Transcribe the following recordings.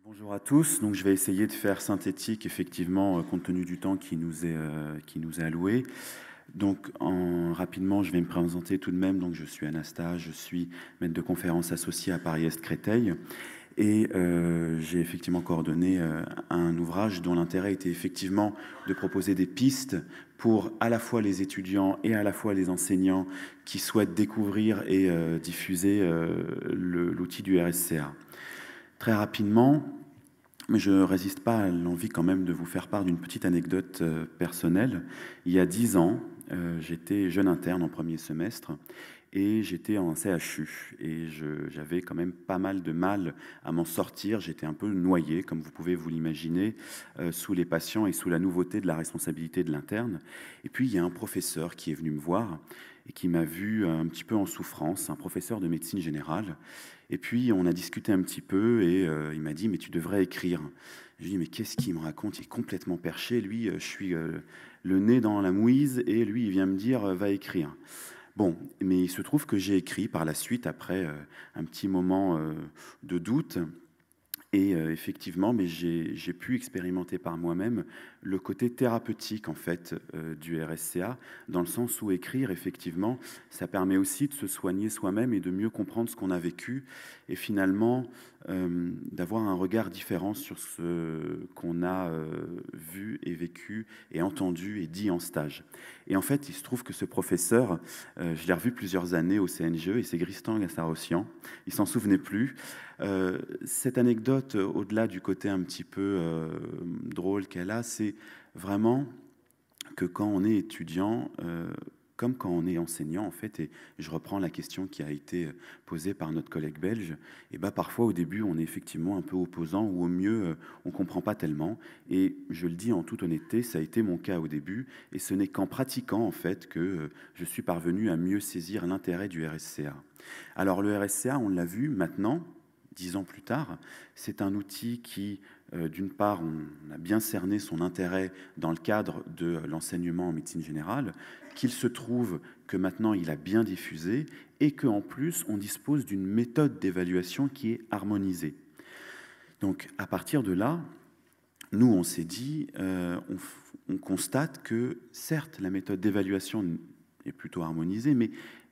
Bonjour à tous. Donc, je vais essayer de faire synthétique, effectivement, compte tenu du temps qui nous est alloué. Donc, rapidement, je vais me présenter tout de même. Donc, je suis Anastasia, je suis maître de conférence associé à Paris-Est Créteil. Et j'ai effectivement coordonné un ouvrage dont l'intérêt était effectivement de proposer des pistes pour à la fois les étudiants et à la fois les enseignants qui souhaitent découvrir et diffuser l'outil du RSCA. Très rapidement, mais je ne résiste pas à l'envie quand même de vous faire part d'une petite anecdote personnelle. Il y a 10 ans, j'étais jeune interne en premier semestre et j'étais en CHU. Et j'avais quand même pas mal de mal à m'en sortir. J'étais un peu noyé, comme vous pouvez vous l'imaginer, sous les patients et sous la nouveauté de la responsabilité de l'interne. Et puis, il y a un professeur qui est venu me voir et qui m'a vu un petit peu en souffrance, un professeur de médecine générale. Et puis, on a discuté un petit peu et il m'a dit « mais tu devrais écrire ». Je lui ai dit « mais qu'est-ce qu'il me raconte? Il est complètement perché. Lui, je suis le nez dans la mouise et lui, il vient me dire « va écrire ». Bon, mais il se trouve que j'ai écrit par la suite, après un petit moment de doute. Et effectivement, mais j'ai pu expérimenter par moi-même le côté thérapeutique en fait du RSCA, dans le sens où écrire, effectivement, ça permet aussi de se soigner soi-même et de mieux comprendre ce qu'on a vécu et finalement d'avoir un regard différent sur ce qu'on a vu et vécu et entendu et dit en stage. Et en fait, il se trouve que ce professeur, je l'ai revu plusieurs années au CNGE et c'est Tristan Gassarossian, il s'en souvenait plus. Cette anecdote, au-delà du côté un petit peu drôle qu'elle a, c'est vraiment que quand on est étudiant, comme quand on est enseignant, en fait, et je reprends la question qui a été posée par notre collègue belge, et ben parfois au début, on est effectivement un peu opposant, ou au mieux, on comprend pas tellement. Et je le dis en toute honnêteté, ça a été mon cas au début, et ce n'est qu'en pratiquant, en fait, que je suis parvenu à mieux saisir l'intérêt du RSCA. Alors le RSCA, on l'a vu maintenant, 10 ans plus tard, c'est un outil qui, d'une part, on a bien cerné son intérêt dans le cadre de l'enseignement en médecine générale, qu'il se trouve que maintenant il a bien diffusé et qu'en plus on dispose d'une méthode d'évaluation qui est harmonisée. Donc à partir de là, nous on s'est dit, on constate que certes la méthode d'évaluation est plutôt harmonisée, mais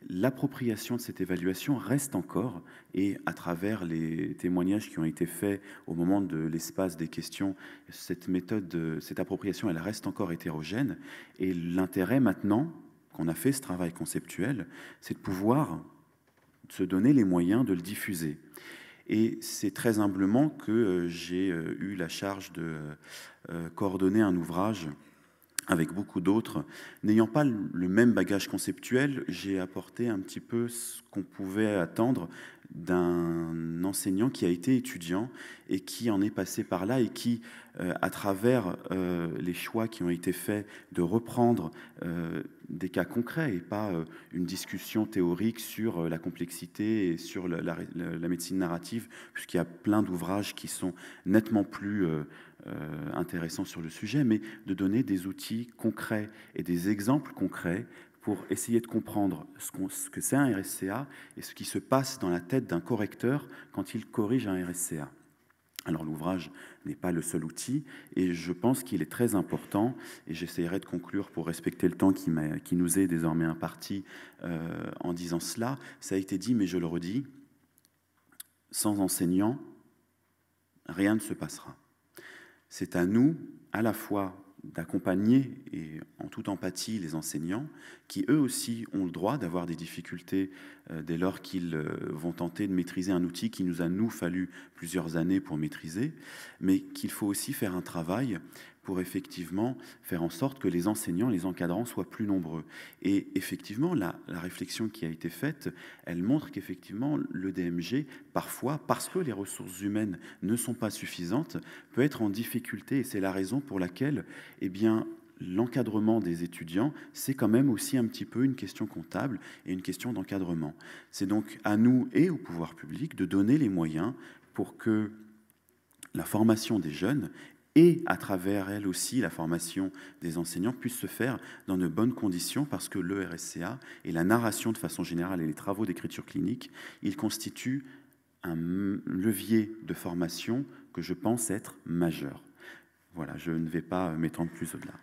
l'appropriation de cette évaluation reste encore, et à travers les témoignages qui ont été faits au moment de l'espace des questions, cette méthode, cette appropriation, elle reste encore hétérogène. Et l'intérêt maintenant qu'on a fait ce travail conceptuel, c'est de pouvoir se donner les moyens de le diffuser. Et c'est très humblement que j'ai eu la charge de coordonner un ouvrage avec beaucoup d'autres. N'ayant pas le même bagage conceptuel, j'ai apporté un petit peu ce qu'on pouvait attendre d'un enseignant qui a été étudiant et qui en est passé par là et qui, à travers les choix qui ont été faits de reprendre des cas concrets et pas une discussion théorique sur la complexité et sur la médecine narrative, puisqu'il y a plein d'ouvrages qui sont nettement plus intéressants sur le sujet, mais de donner des outils concrets et des exemples concrets pour essayer de comprendre ce que c'est un RSCA et ce qui se passe dans la tête d'un correcteur quand il corrige un RSCA. Alors l'ouvrage n'est pas le seul outil et je pense qu'il est très important, et j'essaierai de conclure pour respecter le temps qui nous est désormais imparti en disant cela. Ça a été dit, mais je le redis, sans enseignants, rien ne se passera. C'est à nous, à la fois, d'accompagner et en toute empathie les enseignants qui eux aussi ont le droit d'avoir des difficultés dès lors qu'ils vont tenter de maîtriser un outil qui nous a fallu plusieurs années pour maîtriser, mais qu'il faut aussi faire un travail pour effectivement faire en sorte que les enseignants, les encadrants soient plus nombreux. Et effectivement, la réflexion qui a été faite, elle montre qu'effectivement, le DMG, parfois, parce que les ressources humaines ne sont pas suffisantes, peut être en difficulté. Et c'est la raison pour laquelle, eh bien, l'encadrement des étudiants, c'est quand même aussi un petit peu une question comptable et une question d'encadrement. C'est donc à nous et au pouvoir public de donner les moyens pour que la formation des jeunes et à travers elle aussi la formation des enseignants puisse se faire dans de bonnes conditions, parce que le RSCA et la narration de façon générale et les travaux d'écriture clinique, ils constituent un levier de formation que je pense être majeur. Voilà, je ne vais pas m'étendre plus au-delà.